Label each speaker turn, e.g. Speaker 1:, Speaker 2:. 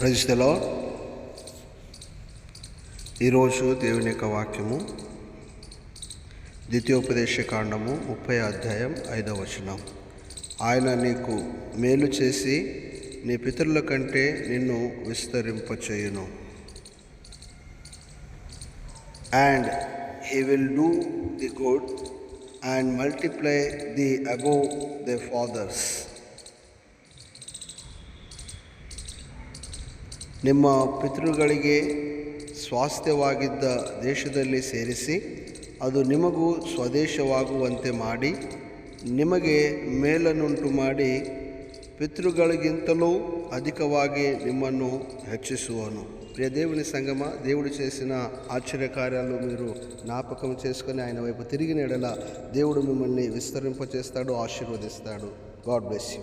Speaker 1: Praise the lord. ఈరోజు దేవుని యొక్క వాక్యము ద్వితీయోపదేశ కాండము 30వ అధ్యాయం 5వ వచనం. ఆయన నీకు మేలు చేసి నీ పితరుల కంటే నిన్ను విస్తరింపచేయును. And he will do the good and multiply the above the fathers. ನಿಮ್ಮ ಪಿತೃಗಳಿಗೆ ಸ್ವಾಸ್ಥ್ಯವಾಗಿದ್ದ ದೇಶದಲ್ಲಿ ಸೇರಿಸಿ ಅದು ನಿಮಗೂ ಸ್ವದೇಶವಾಗುವಂತೆ ಮಾಡಿ ನಿಮಗೆ ಮೇಲನ್ನುಂಟು ಮಾಡಿ పితృಗಳಿಗಿಂತಲೂ అధికವಾಗಿ నిమ్మను హెచ్చిಸುవను. ప్రియ దేవుని సంగమ, దేవుడు చేసిన ఆశ్చర్యకార్యాలు మీరు జ్ఞాపకం చేసుకొని ఆయన వైపు తిరిగిన ఎడల దేవుడు మిమ్మల్ని విస్తరింపచేస్తాడు, ఆశీర్వదిస్తాడు. God bless you.